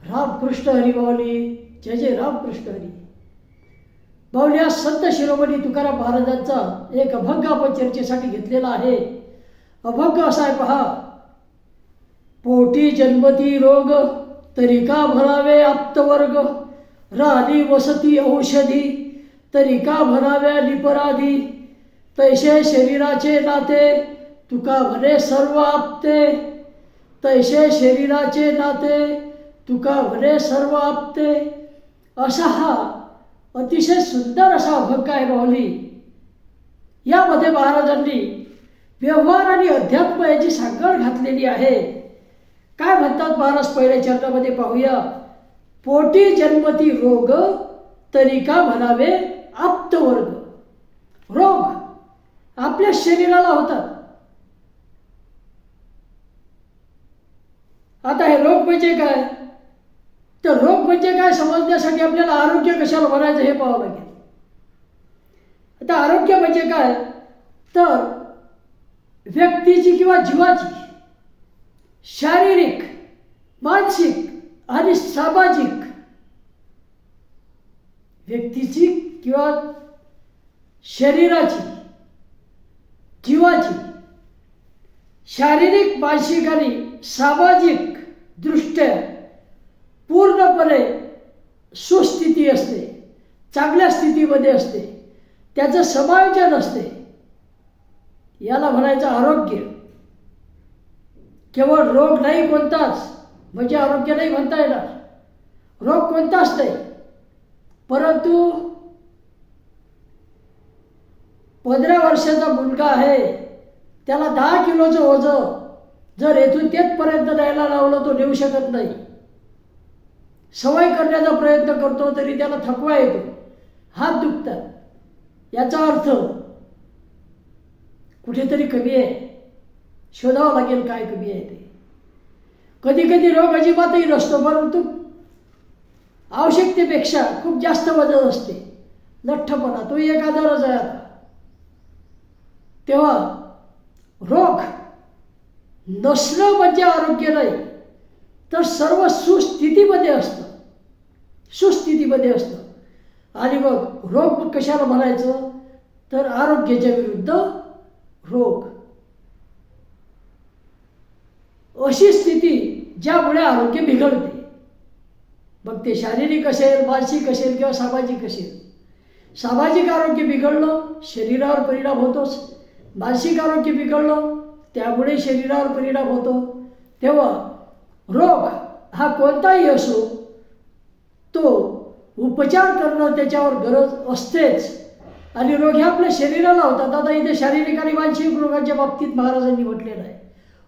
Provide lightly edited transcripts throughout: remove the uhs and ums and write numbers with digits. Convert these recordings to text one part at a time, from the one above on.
रामकृष्ण हरी माऊली, जय जय रामकृष्ण हरी. माऊली, आज संत शिरोमणी तुकाराम महाराजांचा एक अभंग आपण चर्चेसाठी घेतलेला आहे. अभंग असा आहे पहा. पोटी जन्मती रोग, तरी का भरावे आप्तवर्ग. राहिली वसती औषधी, तरी का भराव्या निपराधी. तैसे शरीराचे नाते, तुका म्हणे सर्व आपते. तैसे शरीराचे नाते, तुका म्हणे सर्व आपते. असा हा अतिशय सुंदर असा अभंग आहे माऊली. यामध्ये महाराजांनी व्यवहार आणि अध्यात्म याची सांगड घातलेली आहे. काय म्हणतात महाराज पहिल्या चरणामध्ये पाहूया. पोटी जन्मती रोग, तरी का म्हणावे आप्तवर्ग. रोग आपल्या शरीराला होतात. आता हे रोग म्हणजे काय, तर रोग म्हणजे काय समजण्यासाठी आपल्याला आरोग्य कशाला म्हणायचं हे पाहावं लागेल. आता आरोग्य म्हणजे काय, तर व्यक्तीची किंवा जीवाची शारीरिक, मानसिक आणि सामाजिक, व्यक्तीची किंवा शरीराची, जीवाची शारीरिक, मानसिक आणि सामाजिक दृष्ट्या पूर्णपणे सुस्थिती असते, चांगल्या स्थितीमध्ये असते, त्याचं समायोजन असते, याला म्हणायचं आरोग्य. केवळ रोग नाही कोणताच म्हणजे आरोग्य नाही म्हणता येणार. रोग कोणताच नाही, परंतु 15 वर्षाचा मुलगा आहे, त्याला 10 किलोचं ओझं जर येथून तेथपर्यंत न्यायला लावलं तो नेऊ शकत नाही. सवय करण्याचा प्रयत्न करतो तरी त्याला थकवा येतो, हात दुखतात. याचा अर्थ कुठेतरी कमी आहे. शोधावं लागेल काय कमी आहे ते. कधी कधी रोग अजिबातही नसतो, परंतु आवश्यकतेपेक्षा खूप जास्त वजन असते, लठ्ठपणा, तो एक आजारच आहे. आता तेव्हा रोग नसणं म्हणजे आरोग्य नाही, तर सर्व सुस्थितीमध्ये असतं, सुस्थितीमध्ये असतं. आणि मग रोग कशाला म्हणायचं, तर आरोग्याच्या विरुद्ध रोग. अशी स्थिती ज्यामुळे आरोग्य बिघडते, मग ते शारीरिक असेल, मानसिक असेल किंवा सामाजिक असेल. सामाजिक आरोग्य बिघडलं शरीरावर परिणाम होतोच, मानसिक आरोग्य बिघडलं त्यामुळे शरीरावर परिणाम होतो. तेव्हा रोग हा कोणताही असो, तो उपचार करणं त्याच्यावर गरज असतेच. आणि रोग हे आपल्या शरीराला होतात. आता इथे शारीरिक आणि मानसिक रोगांच्या बाबतीत महाराजांनी म्हटलेलं आहे.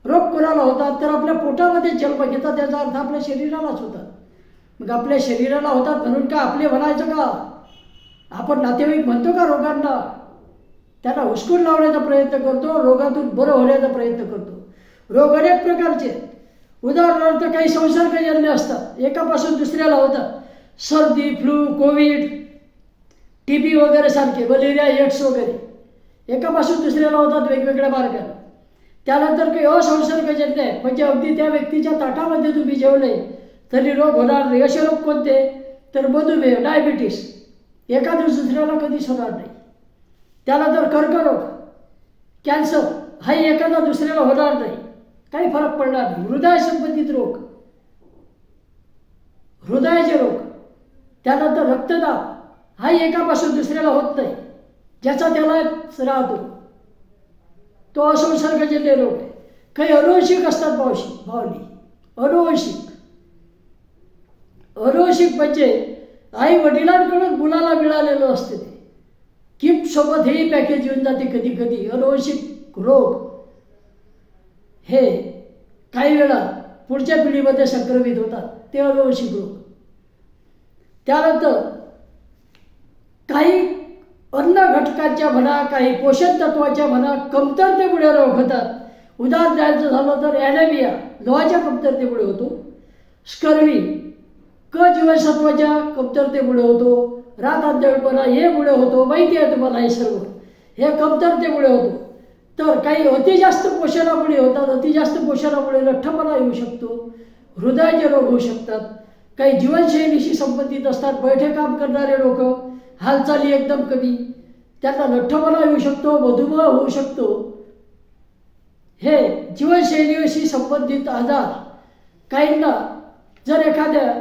रोग कोणाला होतात, तर आपल्या पोटामध्ये जन्म घेतात, त्याचा अर्थ आपल्या शरीरालाच होतात. मग आपल्या शरीराला होतात म्हणून का आपले म्हणायचं का. आपण नातेवाईक म्हणतो का रोगांना, त्यांना हुसकून लावण्याचा प्रयत्न करतो, रोगातून बरं होण्याचा प्रयत्न करतो. रोग अनेक प्रकारचे. उदाहरणार्थ काही संसर्गजन्य असतात, एकापासून दुसऱ्याला होतात. सर्दी, फ्लू, कोविड, TB वगैरे सारखे, मलेरिया, एड्स वगैरे एकापासून दुसऱ्याला होतात वेगवेगळ्या मार्गाने. त्यानंतर काही असंसर्गजन्य आहे, म्हणजे अगदी त्या व्यक्तीच्या ताटामध्ये तुम्ही जेवले तरी रोग होणार नाही. असे रोग कोणते, तर मधुमेह, डायबिटीस एका दुसऱ्याला कधीच होणार नाही. त्यानंतर कर्करोग, कॅन्सर हाही एखादा दुसऱ्याला होणार नाही, काही फरक पडणार नाही. हृदय संबंधित रोग, हृदयाचे रोग. त्यानंतर रक्तदाब हाही एकापासून दुसऱ्याला होत नाही, ज्याचा त्यालाच राहतो, तो असंसर्गजन्य रोग आहे. काही अनुवंशिक असतात भावली. अनुवंशिक, अनुवंशिक म्हणजे आई वडिलांकडून मुलाला मिळालेलं असते ते. किप सोबत हेही पॅकेज येऊन जाते कधी कधी. अनुवंशिक रोग हे काही वेळा पुढच्या पिढीमध्ये संक्रमित होतात, ते अनुवंशिक रोग. त्यानंतर काही अन्न घटकांच्या म्हणा, काही पोषण तत्वाच्या म्हणा कमतरतेमुळे रोग होतात. उदाहरण द्यायचं झालं तर ॲनेमिया लोहाच्या कमतरतेमुळे होतो. स्कर्वी क जीवनसत्वाच्या कमतरतेमुळे होतो. रातआंधळपणा हे मुळे होतो. माहिती आहे तुम्हाला हे सर्व, हे कमतरतेमुळे होतो. तर काही अति जास्त पोषणामुळे होतात. अति जास्त पोषणामुळे लठ्ठपणा येऊ शकतो, हृदयाचे रोग होऊ शकतात. काही जीवनशैलीशी संबंधित असतात, बैठे काम करणारे लोक, हालचाली एकदम कमी, त्यांना लठ्ठपणा येऊ शकतो, मधुमेह होऊ शकतो. हे जीवनशैलीशी संबंधित आजार. काहींना जर एखाद्या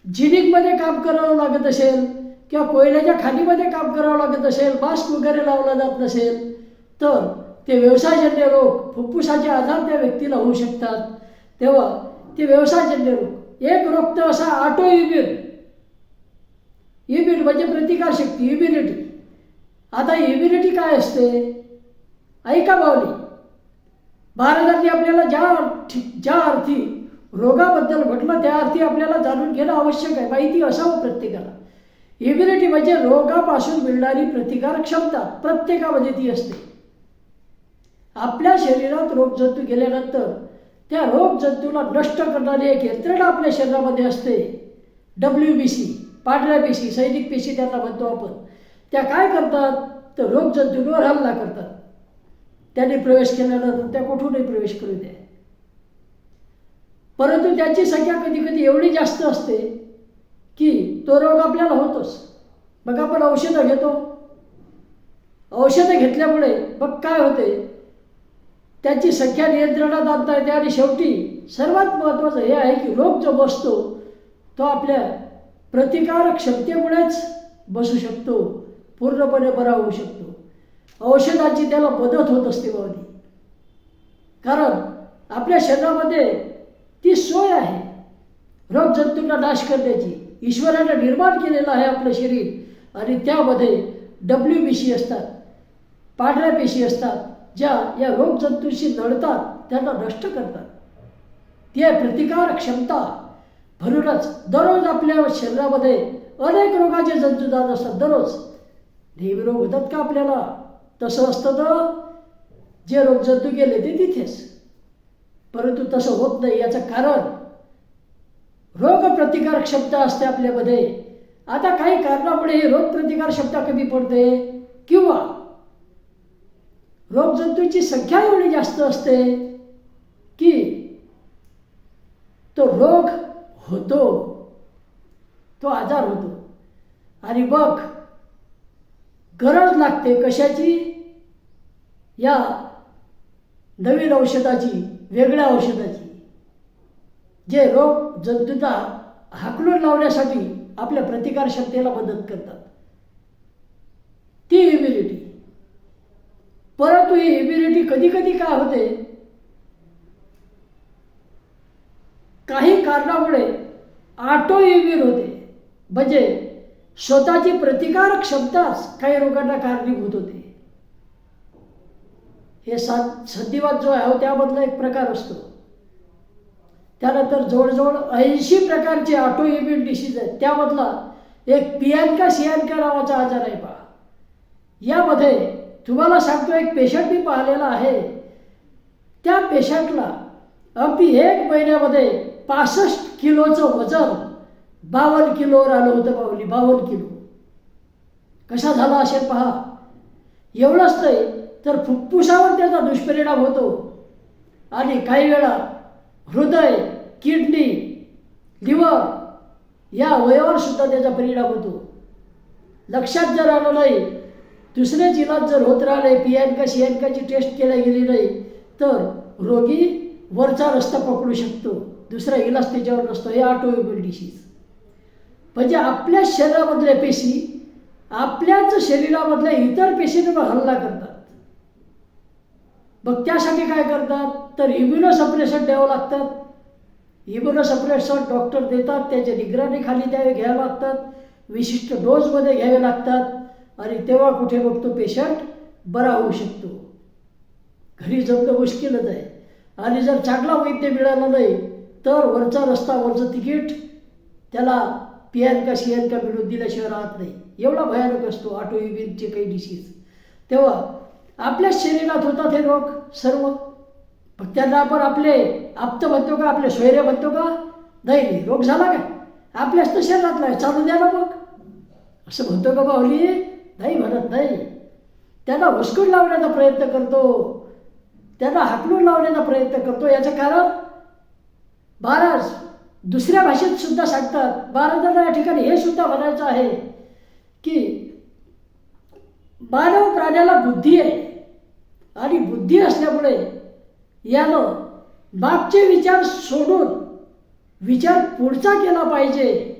जिनिंगमध्ये काम करावं लागत असेल किंवा कोयल्याच्या खाणीमध्ये काम करावं लागत असेल, मास्क वगैरे लावला जात नसेल, तर ते व्यवसायजन्य रोग, फुफ्फुसाचे आजार त्या व्यक्तीला होऊ शकतात. तेव्हा ते व्यवसायजन्य रोग. एक रोग तर असा ऑटो इम्युन. इम्युन म्हणजे प्रतिकारशक्ती, इम्युनिटी. आता इम्युनिटी काय असते? ऐका माऊली, महाराजांनी आपल्याला ज्या अर्थी रोगाबद्दल म्हटलं त्या अर्थी आपल्याला जाणून घेणं आवश्यक आहे, माहिती असावं प्रत्येकाला. इम्युनिटी म्हणजे रोगापासून मिळणारी प्रतिकार क्षमता, प्रत्येकामध्ये ती असते. आपल्या शरीरात रोगजंतू गेल्यानंतर त्या रोगजंतूला नष्ट करणारी एक यंत्रणा आपल्या शरीरामध्ये असते, WBC, पांढऱ्या पेशी, सैनिक पेशी त्यांना म्हणतो आपण. त्या काय करतात? तर रोगजंतूंवर हल्ला करतात. त्यांनी प्रवेश केल्यानंतर त्या कुठूनही प्रवेश करू द्या. परंतु त्याची संख्या कधी कधी एवढी जास्त असते की तो रोग आपल्याला होतोच. मग आपण औषधं घेतो. औषधं घेतल्यामुळे मग काय होते? त्याची संख्या नियंत्रणात आणता येते आणि शेवटी सर्वात महत्त्वाचं हे आहे की रोग जो बसतो तो आपल्या प्रतिकारक क्षमतेमुळेच बसू शकतो, पूर्णपणे बरा होऊ शकतो. औषधाची त्याला मदत होत असते बाबा, कारण आपल्या शरीरामध्ये ती सोय आहे रोगजंतूंना नाश करण्याची. ईश्वराने निर्माण केलेलं आहे आपलं शरीर आणि त्यामध्ये WBC असतात, पांढऱ्या पेशी असतात, ज्या या रोगजंतूंशी लढतात, त्यांना नष्ट करतात. ती आहे प्रतिकारक क्षमता. म्हणूनच दररोज आपल्या शरीरामध्ये अनेक रोगाचे जंतू जात असतात. दररोज नेहमी रोग होतात का आपल्याला? तसं असतं तर जे रोगजंतू गेले ते तिथेच. परंतु तसं होत नाही. याचं कारण रोगप्रतिकार क्षमता असते आपल्यामध्ये. आता काही कारणामुळे ही रोगप्रतिकार क्षमता कमी पडते किंवा रोगजंतूंची संख्या एवढी जास्त असते की तो रोग होतो, तो आजार होतो. आणि मग गरज लागते कशाची? या नवीन औषधाची, वेगळ्या औषधाची, जे रोग जंतूंना हाकलून लावण्यासाठी आपल्या प्रतिकारशक्तीला मदत करतात. ती इम्युनिटी. परंतु ही इम्युनिटी कधी कधी काय होते? काही कारणामुळे ऑटो इम्युन होते. म्हणजे स्वतःची प्रतिकारक क्षमताच काही रोगांना कारणीभूत होते. हे संधिवात जो आहे त्यामधला एक प्रकार असतो. त्यानंतर जवळजवळ 80 प्रकारचे ऑटो इम्युन डिसीज आहेत. त्यामधला एक पियानका सियानका नावाचा आजार आहे पहा. यामध्ये तुम्हाला सांगतो, एक पेशंट मी पाहिलेला आहे. त्या पेशंटला अगदी 1 महिन्यामध्ये 65 किलोचं वजन 52 किलोवर आलं होतं पावली. 52 किलो. कसा झाला असेल पहा. एवढंच नाही तर फुफ्फुसावर त्याचा दुष्परिणाम होतो आणि काही वेळा हृदय, किडनी, लिव्हर या अवयवावर सुद्धा त्याचा परिणाम होतो. लक्षात जर आलं नाही, दुसरेच इलाज जर होत राहिले, पियानका सियानकाची टेस्ट केल्या गेली नाही, तर रोगी वरचा रस्ता पकडू शकतो. दुसरा इलाज त्याच्यावर नसतो. हे ऑटो इम्युन डिसीज. म्हणजे आपल्या शरीरामधल्या पेशी आपल्याच शरीरामधल्या इतर पेशींवर हल्ला करतात. मग त्यासाठी काय करतात? तर इम्युनोसप्रेशन द्यावं लागतात. इम्युनोसप्रेशन डॉक्टर देतात, त्याच्या निगराणीखाली घ्यावे लागतात, विशिष्ट डोजमध्ये घ्यावे लागतात आणि तेव्हा कुठे मग तो पेशंट बरा होऊ शकतो. घरी जमणं मुश्किलच आहे. आणि जर चांगला वैद्य मिळाला नाही तर वरचा रस्ता, वरचं तिकीट त्याला पियानका सियानका मिळून दिल्याशिवाय राहत नाही. एवढा भयानक असतो ऑटो इम्युनचे काही डिसीज. तेव्हा आपल्याच शरीरात होतात हे रोग सर्व. मग त्यांना आपण आपले आप्त म्हणतो का? आपले सोयरे म्हणतो का? नाही. रोग झाला काय? आपल्याच तर शरीरातला आहे, चालू द्या ना मग, असं म्हणतो का बाहुली? नाही म्हणत नाही. त्यांना हुसकून लावण्याचा प्रयत्न करतो, त्यांना हाकलून लावण्याचा प्रयत्न करतो. याचं कारण महाराज दुसऱ्या भाषेत सुद्धा सांगतात. महाराजांना या ठिकाणी हे सुद्धा म्हणायचं आहे की मानव प्राण्याला बुद्धी आहे आणि बुद्धी असल्यामुळे यानं मागचे विचार सोडून विचार पुढचा केला पाहिजे.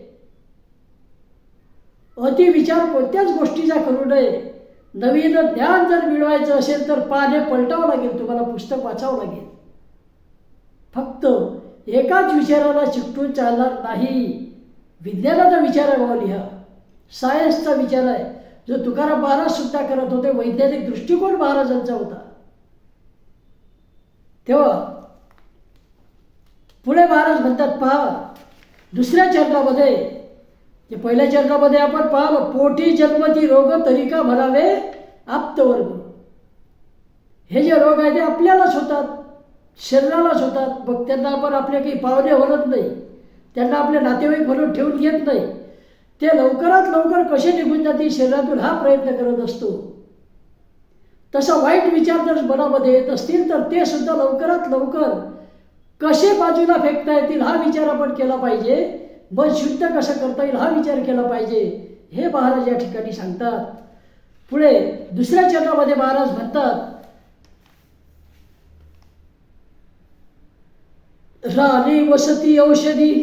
अतिविचार कोणत्याच गोष्टीचा करू नये. नवीन ज्ञान जर मिळवायचं असेल तर पाने पलटावं लागेल, तुम्हाला पुस्तक वाचावं लागेल. फक्त एकाच विचाराला चिकटून चालणार नाही. विज्ञानाचा विचार आहे बाबा लिहा, सायन्सचा विचार आहे जो तुकाराम महाराज सुद्धा करत होते. वैज्ञानिक दृष्टिकोन महाराजांचा होता. तेव्हा पुढे महाराज म्हणतात पहा दुसऱ्या चरणामध्ये, जे पहिल्या चरणामध्ये आपण पाहिलं, पोटी जन्मती रोग तरिका म्हणावे आप्तवर्ग. हे जे रोग आहे ते आपल्यालाच होतात, शरीरालाच होतात. मग त्यांना आपण आपले काही पावले म्हणत नाही, त्यांना आपले नातेवाईक म्हणून ठेवून घेत नाही. ते लवकरात लवकर कसे निघून जातील शरीरातून हा प्रयत्न करत असतो. तसं वाईट विचार जर मनामध्ये येत असतील तर ते सुद्धा लवकरात लवकर कसे बाजूला फेकता येतील हा विचार आपण केला पाहिजे. मन शुद्ध कसं करता येईल हा विचार केला पाहिजे, हे महाराज या ठिकाणी सांगतात. पुढे दुसऱ्या चरणामध्ये महाराज म्हणतात, राणी वसती औषधी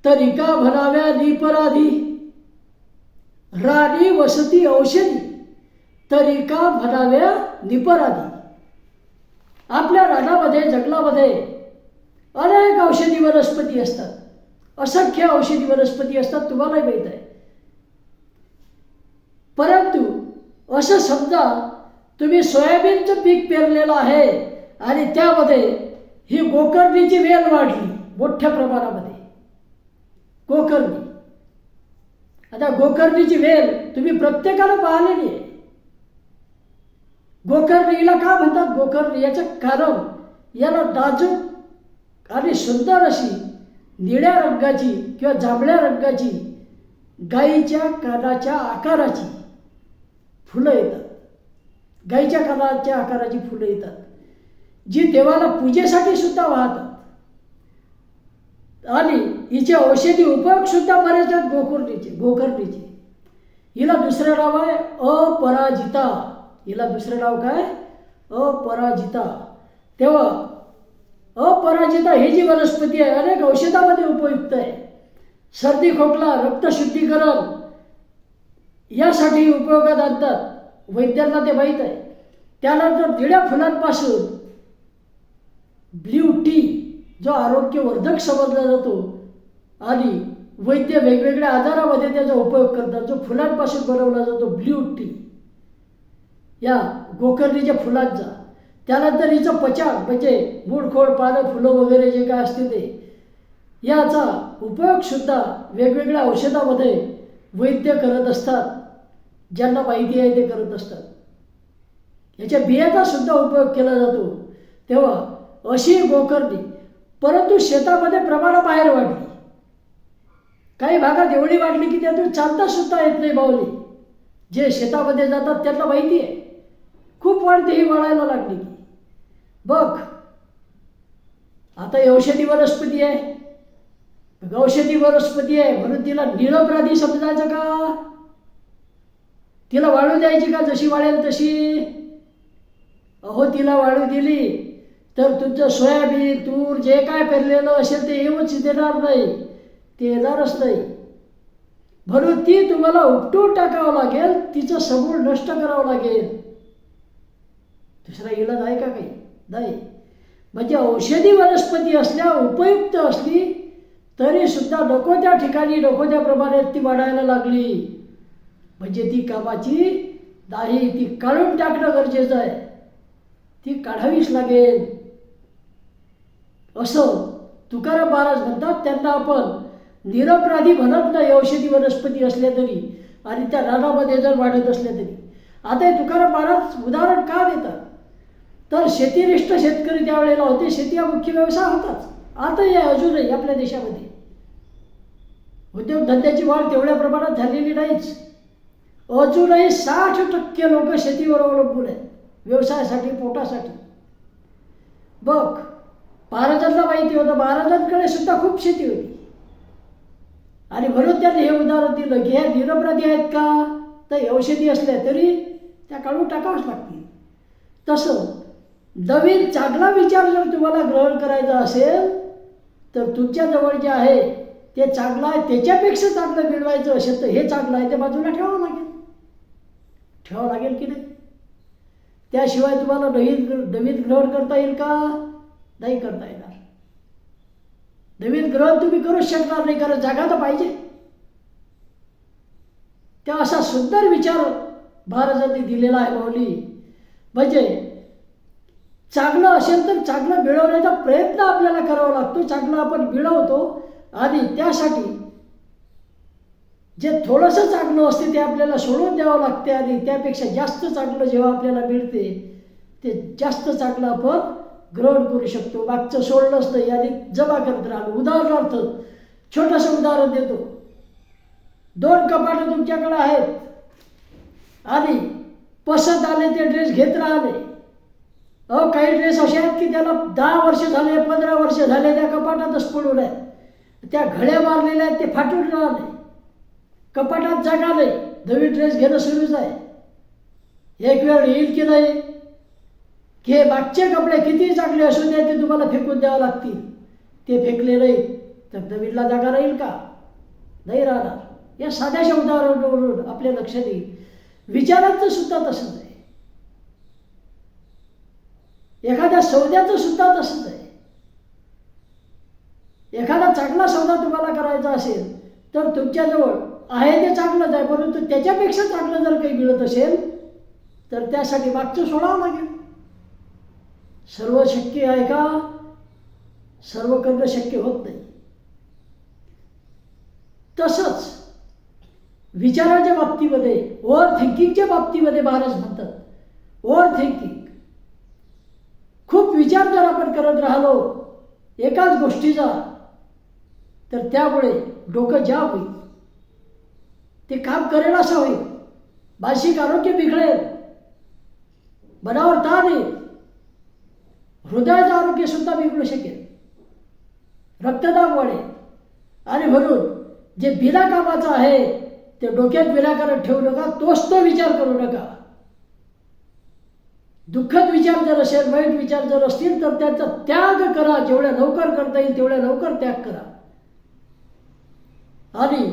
तरिका म्हणाव्या निपराधी. राणी वसती औषधी तरिका म्हणाव्या निपराधी. आपल्या रानामध्ये जंगलामध्ये अनेक औषधी वनस्पती असतात, असंख्य औषधी वनस्पती असतात, तुम्हालाही माहीत आहे. परंतु असं समजा तुम्ही सोयाबीनचं पीक पेरलेलं आहे आणि त्यामध्ये ही गोकर्णीची वेल वाढली मोठ्या प्रमाणामध्ये. गोकर्णी, आता गोकर्णीची वेल तुम्ही प्रत्येकाला पाहिलेली आहे. गोकर्णीला का म्हणतात गोकर्णी? याचं कारण याला नाजूक आणि सुंदर अशी निळ्या रंगाची किंवा जांभळ्या रंगाची गाईच्या कानाच्या आकाराची फुलं येतात. गाईच्या कानाच्या आकाराची फुलं येतात, जी देवाला पूजेसाठी सुद्धा वाहतात. आणि हिचे औषधी उपयोग सुद्धा बरेच आहेत गोकर्णीचे. हिला दुसरं नाव आहे अपराजिता. हिला दुसरं नाव काय? अपराजिता. तेव्हा अपराजिता ही जी वनस्पती आहे अनेक औषधामध्ये उपयुक्त आहे. सर्दी खोकला रक्तशुद्धीकरण यासाठी उपयोगात आणतात, वैद्यांना ते माहीत आहे. त्यानंतर निळ्या फुलांपासून ब्ल्यू टी जो आरोग्यवर्धक समजला जातो आणि वैद्य वेगवेगळ्या आजारामध्ये त्याचा उपयोग करतात, जो फुलांपासून बनवला जातो ब्ल्यू टी या गोकर्णीच्या फुलांचा. त्यानंतर हिचं पचन म्हणजे मूळखोड पानं फुलं वगैरे जे काय असते ते, याचा उपयोगसुद्धा वेगवेगळ्या औषधामध्ये वैद्य करत असतात, ज्यांना माहिती आहे ते करत असतात. याच्या बियाचा सुद्धा उपयोग केला जातो. तेव्हा अशी गोकर्णी, परंतु शेतामध्ये प्रमाणाबाहेर वाढली. काही भागात एवढी वाढली की त्यातून चालता सुद्धा येत नाही. बावली जे शेतामध्ये जातात त्यांना माहिती आहे खूप वाढते, ही वाढायला लागली की बघ. आता ही औषधी वनस्पती आहे, औषधी वनस्पती आहे म्हणून तिला निरपराधी समजायचं का? तिला वाळू द्यायची का जशी वाढेल तशी? अहो तिला वाळू दिली तर तुमचं सोयाबीन तूर जे काय पेरलेलं असेल ते येऊच देणार नाही, ते येणारच नाही. म्हणून ती तुम्हाला उपटून टाकावं लागेल, तिचं समूळ नष्ट करावं लागेल. दुसरा इलाज आहे का काही? नाही. म्हणजे औषधी वनस्पती असल्या उपयुक्त असली तरी सुद्धा नको त्या ठिकाणी नको त्या प्रमाणात ती वाढायला लागली म्हणजे ती कामाची नाही. ती काढून टाकणं गरजेचं आहे, ती काढावीच लागेल. असं तुकाराम महाराज म्हणतात. त्यांना आपण निरपराधी म्हणत नाही औषधी वनस्पती असल्या तरी आणि त्या रानामध्ये जर वाढत असल्या तरी. आता हे तुकाराम महाराज उदाहरण का देतात तर शेतीनिष्ठ शेतकरी त्यावेळेला होते. शेती हा मुख्य व्यवसाय होताच, आताही आहे अजूनही आपल्या देशामध्ये. उद्योगधंद्याची वाढ तेवढ्या प्रमाणात झालेली नाहीच. अजूनही 60% लोक शेतीवर अवलंबून आहेत व्यवसायासाठी, पोटासाठी. बघ महाराजांना माहिती होतं, महाराजांकडे सुद्धा खूप शेती होती. आणि म्हणून त्याने हे उदाहरण दिलं की ह्या निरपराधी आहेत का, तर औषधी असल्या तरी त्या काढून टाकावंच लागतील. तसं नवीन चांगला विचार जर तुम्हाला ग्रहण करायचा असेल तर तुमच्याजवळ जे आहे ते चांगलं आहे, त्याच्यापेक्षा चांगलं मिळवायचं असेल तर हे चांगलं आहे ते बाजूला ठेवावं लागेल की नाही. त्याशिवाय तुम्हाला नवीन ग्रहण करता येईल का, नाही करता येणार. नवीन ग्रहण तुम्ही करूच शकणार नाही, कारण जागा तर पाहिजे. त्या असा सुंदर विचार महाराजांनी दिलेला आहे माऊली. म्हणजे चांगलं असेल तर चांगलं मिळवण्याचा प्रयत्न आपल्याला करावा लागतो. चांगलं आपण मिळवतो आणि त्यासाठी जे थोडंसं चांगलं असते ते आपल्याला सोडून द्यावं लागते आणि त्यापेक्षा जास्त चांगलं जेव्हा आपल्याला मिळते ते जास्त चांगलं आपण ग्रहण करू शकतो. मागचं सोडलंच नाही आणि जमा करत राहिलो. उदाहरणार्थ छोटंसं उदाहरण देतो. 2 कपाटं तुमच्याकडे आहेत आणि पसंत आले ते ड्रेस घेत राहिले. काही ड्रेस असे आहेत की त्याला 10 वर्ष झाले, 15 वर्ष झाले त्या कपाटातच पडून आहेत. त्या घड्या मारलेल्या आहेत, ते फाटून राहिले. कपाटात जागा नाही, नवीन ड्रेस घेणं सुरूच आहे. एक वेळ येईल की नाही की हे मागचे कपडे किती चांगले असू दे ते तुम्हाला फेकून द्यावं लागतील. ते फेकले नाही तर नवीनला जागा राहील का, नाही राहणार. या साध्याशा उदाहरणावरून आपल्या लक्षात येईल. विचारांचं सुद्धा तसंच आहे, एखाद्या सौद्याचं सुद्धा तसंच आहे. एखादा चांगला सौदा तुम्हाला करायचा असेल तर तुमच्याजवळ आहे ते चांगलंच आहे, परंतु त्याच्यापेक्षा चांगलं जर काही मिळत असेल तर त्यासाठी मागचं सोडावं लागेल. सर्व शक्य आहे का, सर्व करणं शक्य होत नाही. तसंच विचाराच्या बाबतीमध्ये, ओव्हर थिंकिंगच्या बाबतीमध्ये महाराज म्हणतात, ओव्हर थिंकिंग खूप विचार जर आपण करत राहिलो एकाच गोष्टीचा तर त्यामुळे डोकं जाम होईल, ते काम करेल असं होईल. मानसिक आरोग्य बिघडेल, मनावर ताण येईल, हृदयाचं आरोग्य सुद्धा बिघडू शकेल, रक्तदाब वाढेल. आणि म्हणून जे बिना कामाचं आहे ते डोक्यात विनाकारण ठेवू नका, तोच तो विचार करू नका. दुःखद विचार जर असेल, वाईट विचार जर असतील तर त्याचा त्याग करा. जेवढ्या लवकर करता येईल तेवढ्या लवकर त्याग करा आणि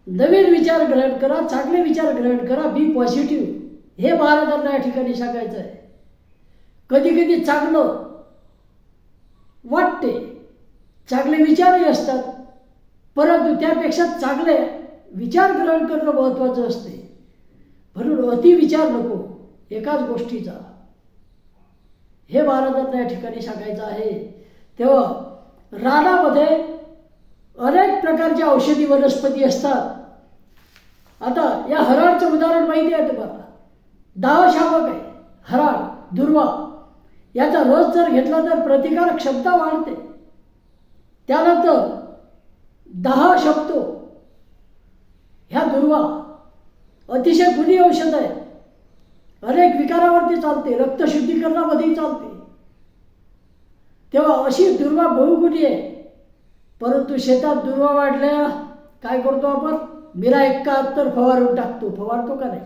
नवीन विचार ग्रहण करा, चांगले विचार ग्रहण करा. बी पॉझिटिव्ह, हे महाराजांना या ठिकाणी सांगायचं आहे. कधी कधी चांगलं वाटते, चांगले विचारही असतात, परंतु त्यापेक्षा चांगले विचार ग्रहण करणं महत्त्वाचं असते. म्हणून अतिविचार नको एकाच गोष्टीचा, हे महाराजांना या ठिकाणी सांगायचं आहे. तेव्हा रानामध्ये अनेक प्रकारच्या औषधी वनस्पती असतात. आता या हराळचं उदाहरण माहिती आहे तुम्हाला. दाहशामक आहे हराळ, दुर्वा. याचा रस जर घेतला तर प्रतिकारक क्षमता वाढते. त्यानंतर दाह शमतो. ह्या दुर्वा अतिशय गुणी औषध आहे, अनेक विकारावरती चालते, रक्तशुद्धीकरणामध्येही चालते. तेव्हा अशी दुर्वा बहुगुणी आहे. परंतु शेतात दुर्वा वाढल्या काय करतो आपण, मिरा 71 फवारून टाकतो. फवारतो का नाही?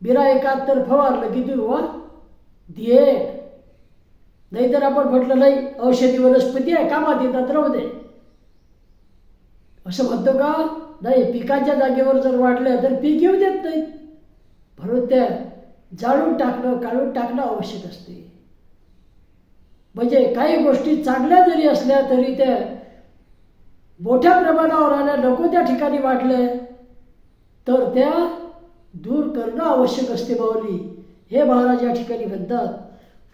मिरा 71 फवारलं की दुर्वा दिये. नाहीतर आपण म्हटलं नाही औषधी वनस्पती आहे, कामात येतात, राहू दे असं म्हणतो का? नाही, पिकाच्या जागेवर जर वाढलं तर पीक येऊ देत नाहीत. म्हणून त्या जाळून टाकणं, काढून टाकणं आवश्यक असते. म्हणजे काही गोष्टी चांगल्या जरी असल्या तरी त्या मोठ्या प्रमाणावर आल्या, नको त्या ठिकाणी वाढल्या तर त्या दूर करणं आवश्यक असते माऊली, हे महाराज या ठिकाणी म्हणतात.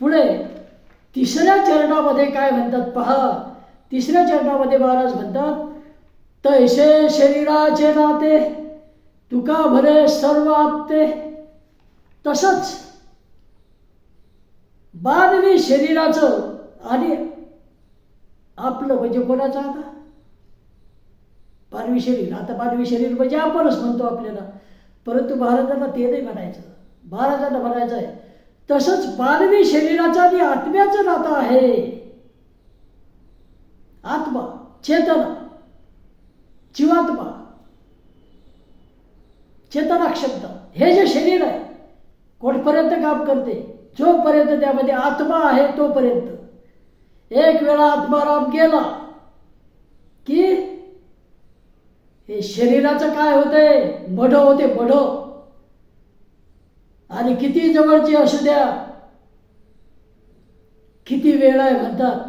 पुढे 3ऱ्या चरणामध्ये काय म्हणतात पहा. 3ऱ्या चरणामध्ये महाराज म्हणतात, तैसे शरीराचे नाते तुका भरे सर्व आपते. तसंच मानवी शरीराचं आणि आपलं म्हणजे कोणाचं, आता मानवी शरीर, आता मानवी शरीर म्हणजे आपणच म्हणतो आपल्याला, परंतु महाराजांना ते नाही म्हणायचं. महाराजांना म्हणायचं आहे तसंच मानवी शरीराचं आणि आत्म्याचं नातं आहे. आत्मा, चेतना जीवात्मा, चेतना क्षमता, हे जे शरीर आहे कोठपर्यंत काम करते? जोपर्यंत त्यामध्ये आत्मा आहे तोपर्यंत. एक वेळा आत्माराम गेला की हे शरीराचं काय होतंय? मढ होते, मढ. आणि किती जवळचे असू द्या, किती वेळ आहे म्हणतात,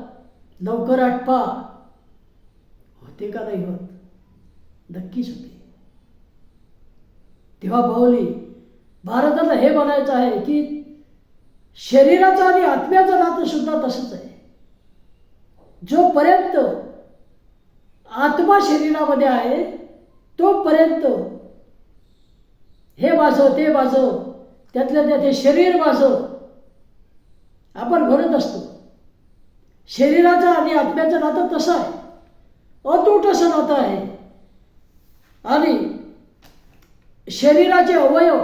लवकर आटपा. होते का नाही होत? नक्कीच होते. तेव्हा बाहुली भारताला हे म्हणायचं आहे की शरीराचं आणि आत्म्याचं नातं सुद्धा तसंच आहे. जोपर्यंत आत्मा शरीरामध्ये आहे तोपर्यंत हे माझं, ते माझं, त्यातल्या त्यात हे शरीर माझं आपण म्हणत असतो. शरीराचं आणि आत्म्याचं नातं तसं आहे, अतूट असं नातं आहे. आणि शरीराचे अवयव,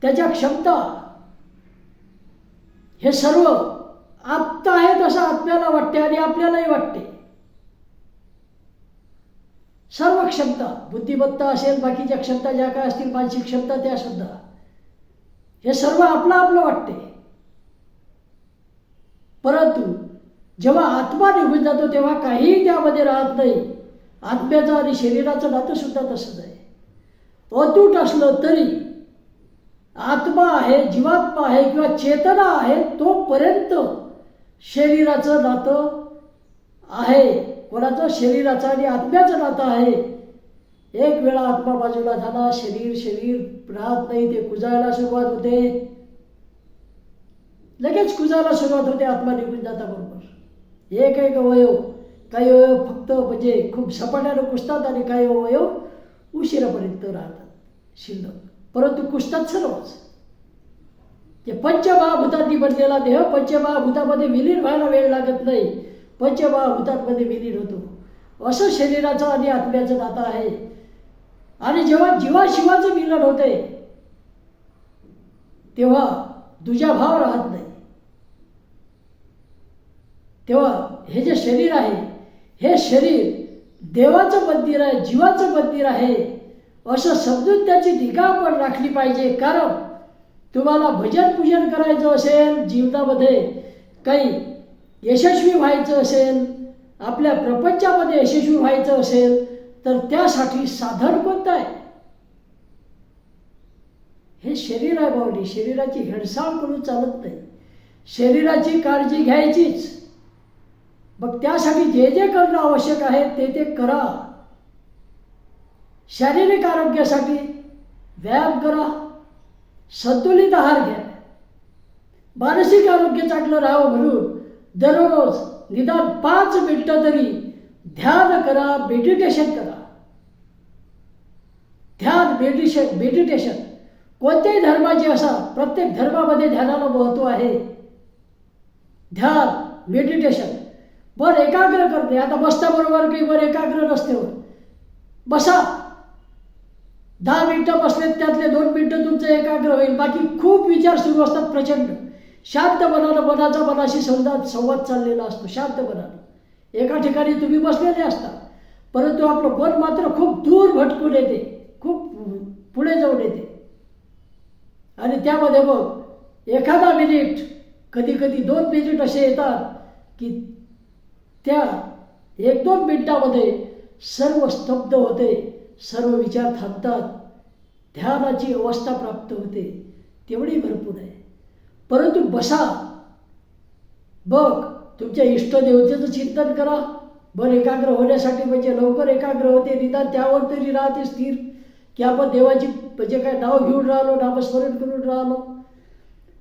त्याच्या क्षमता, हे सर्व आत्ता आहे तसं आत्म्याला वाटते आणि आपल्यालाही वाटते. सर्व क्षमता, बुद्धिमत्ता असेल, बाकीच्या क्षमता ज्या काय असतील, मानसिक क्षमता, त्या सुद्धा, हे सर्व आपलं आपलं वाटते. परंतु जेव्हा आत्मा निघून जातो तेव्हा काहीही त्यामध्ये राहत नाही. आत्म्याचं आणि शरीराचं नातं सुद्धा तसंच आहे. अतूट असलं तरी आत्मा आहे, जीवात्मा आहे किंवा चेतना आहे तोपर्यंत शरीराचं नातं आहे. कोणाचं? शरीराचं आणि आत्म्याचं नातं आहे. एक वेळा आत्मा बाजूला झाला, शरीर राहत नाही, ते कुजायला सुरुवात होते, लगेच कुजायला सुरुवात होते आत्मा निघून जाता बरोबर. एक अवयव, काही अवयव फक्त म्हणजे खूप झपाट्यानं कुसतात आणि काही अवयव उशिरापर्यंत राहतात शिल्लक, परंतु कुसतात सर्वच. ते पंचमहाभूतांनी बनलेला देह पंचमहाभूतामध्ये विलीन व्हायला वेळ लागत नाही, पंचमहाभूतांमध्ये विलीन होतो. असं शरीराचं आणि आत्म्याचं नातं आहे. आणि जेव्हा जीवाशिवाचं मिलन होते तेव्हा दुजाभाव राहत नाही. तेव्हा हे जे शरीर आहे, हे शरीर देवाचं मंदिर आहे, जीवाचं मंदिर आहे असं समजून त्याची निगा आपण राखली पाहिजे. कारण तुम्हाला भजन पूजन करायचं असेल, जीवनामध्ये काही यशस्वी व्हायचं असेल, आपल्या प्रपंचामध्ये यशस्वी व्हायचं असेल, तर त्यासाठी साधन कोणतं आहे? हे शरीर आहे बावडी. शरीराची हेळसाळ करून चालत नाही, शरीराची काळजी घ्यायचीच. मग त्यासाठी जे जे करणं आवश्यक आहे ते करा. शारीरिक आरोग्यासाठी व्यायाम करा, संतुलित आहार घ्या. मानसिक आरोग्य चांगलं राहावं म्हणून दररोज निदान 5 मिनिटं तरी ध्यान करा, मेडिटेशन करा. ध्यान, मेडिटेशन कोणत्याही धर्माचे असा, प्रत्येक धर्मामध्ये ध्यानाला महत्त्व आहे. ध्यान, मेडिटेशन, मन एकाग्र करणे. आता बसल्याबरोबर काही मन एकाग्र नसते होत. बसा, 10 मिनिटं बसलेत त्यातले 2 मिनिटं तुमचं एकाग्र होईल. बाकी खूप विचार सुरू असतात प्रचंड. शांत मनानं, मनाशी संवाद चाललेला असतो शांत मनानं. एका ठिकाणी तुम्ही बसलेले असता, परंतु आपलं मन मात्र खूप दूर भटकून येते, खूप पुढे जाऊन येते. आणि त्यामध्ये मग एखादा मिनिट, कधी 2 मिनिट असे येतात की त्या 1-2 मिनिटामध्ये सर्व स्तब्ध होते, सर्व विचार थांबतात, ध्यानाची अवस्था प्राप्त होते. तेवढी भरपूर आहे. परंतु बसा, बघ, तुमच्या इष्टदेवतेचं चिंतन करा. मन एकाग्र होण्यासाठी, म्हणजे लवकर एकाग्र होते. निदान त्यावर तरी राहते स्थिर की आपण देवाची म्हणजे काय नाव घेऊन राहिलो, नामस्मरण करून राहिलो.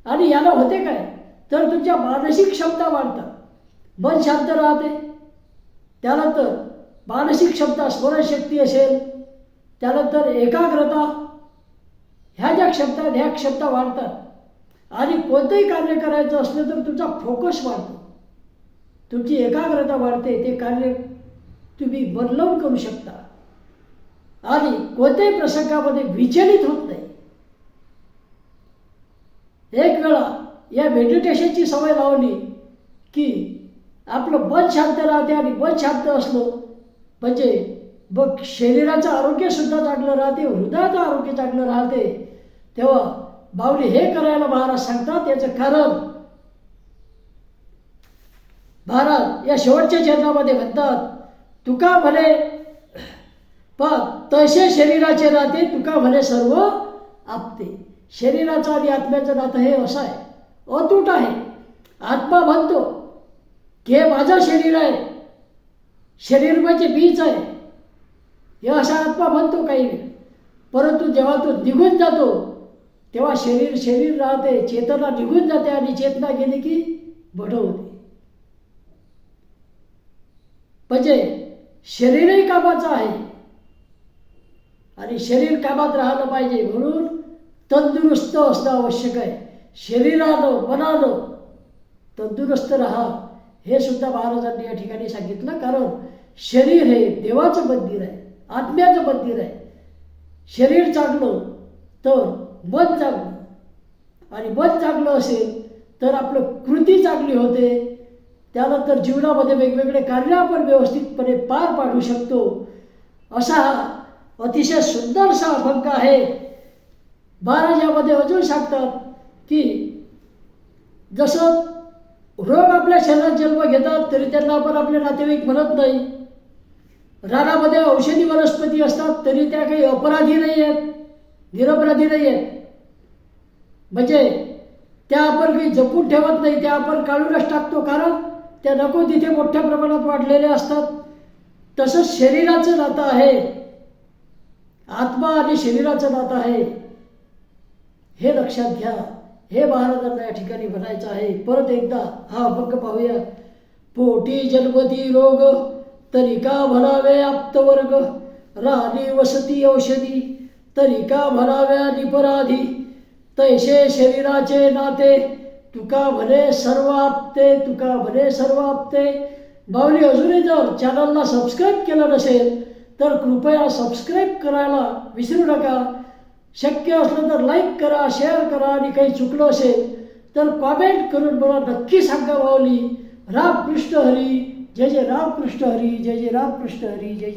आणि याला होते काय, तर तुमच्या मानसिक क्षमता वाढतात, मन शांत राहते. त्यानंतर मानसिक क्षमता, स्मरणशक्ती असेल, त्यानंतर एकाग्रता, ह्या क्षमता वाढतात. आणि कोणतंही कार्य करायचं असलं तर तुमचा फोकस वाढतो, तुमची एकाग्रता वाढते. ते कार्य तुम्ही मन लावून करू शकता आणि कोणत्याही प्रसंगामध्ये विचलित होत नाही. एक वेळा या मेडिटेशनची सवय लावली की आपलं मन शांत राहते. आणि मन शांत असलं म्हणजे बघ शरीराचं आरोग्य सुद्धा चांगलं राहते, हृदयाचं आरोग्य चांगलं राहते. तेव्हा बावली हे करायला महाराज सांगतात. याचं कारण महाराज या शेवटच्या चरणामध्ये म्हणतात, तुका भले तसे शरीराचे नाते तुका भले सर्व आपते. शरीराचं आणि आत्म्याचं नातं हे असं आहे, अतूट आहे. आत्मा म्हणतो की हे माझं शरीर आहे, शरीर म्हणजे बीज आहे, हे असा आत्मा म्हणतो काही वेळ. परंतु जेव्हा तो निघून जातो तेव्हा शरीर राहते, चेतना निघून जाते आणि चेतना गेली की बढ होते. म्हणजे शरीरही कामाचं आहे आणि शरीर कामात राहिलं पाहिजे, म्हणून तंदुरुस्त असणं आवश्यक आहे. शरीरानं मनानं तंदुरुस्त राहा हे सुद्धा महाराजांनी या ठिकाणी सांगितलं. कारण शरीर हे देवाचं मंदिर आहे, आत्म्याचं मंदिर आहे. शरीर चांगलं तर मन चांगलं, आणि मन चांगलं असेल तर आपलं कृती चांगली होते. त्यानंतर जीवनामध्ये वेगवेगळे कार्य आपण व्यवस्थितपणे पार पाडू शकतो. असा हा अतिशय सुंदरसा अभंग आहे. महाराज यामध्ये अजून सांगतात की जसं रोग आपल्या शरीरात जन्म घेतात तरी त्यांना आपण आपले नातेवाईक म्हणत नाही. रानामध्ये औषधी वनस्पती असतात तरी त्या काही अपराधी नाही आहेत, निरपराधी नाही आहेत. म्हणजे त्या आपण काही जपून ठेवत नाही, त्या आपण काढूनच टाकतो, कारण त्या नको तिथे मोठ्या प्रमाणात वाढलेले असतात. तसंच शरीराचं नातं आहे, आत्मा आणि शरीराचं नातं आहे, हे लक्षात घ्या. हे महाराजांना या ठिकाणी म्हणायचं आहे. परत एकदा हा अभंग पाहूया. पोटी जन्मती रोग तरी का म्हणावे आप्तवर्ग, राणी वसती औषधी तरी का म्हणाव्या निपराधी, तैसे शरीराचे नाते तुका भले सर्व आपते, तुका भले सर्व आपते. बावली अजूनही जर चॅनलला सबस्क्राईब केलं नसेल तर कृपया सबस्क्राईब करायला विसरू नका. शक्य असलं तर लाईक करा, शेअर करा, आणि काही चुकलं असेल तर कॉमेंट करून मला नक्की सांगा. बावली रामकृष्ण हरी, जय जय रामकृष्ण हरी, जय जय रामकृष्ण हरी, जय जय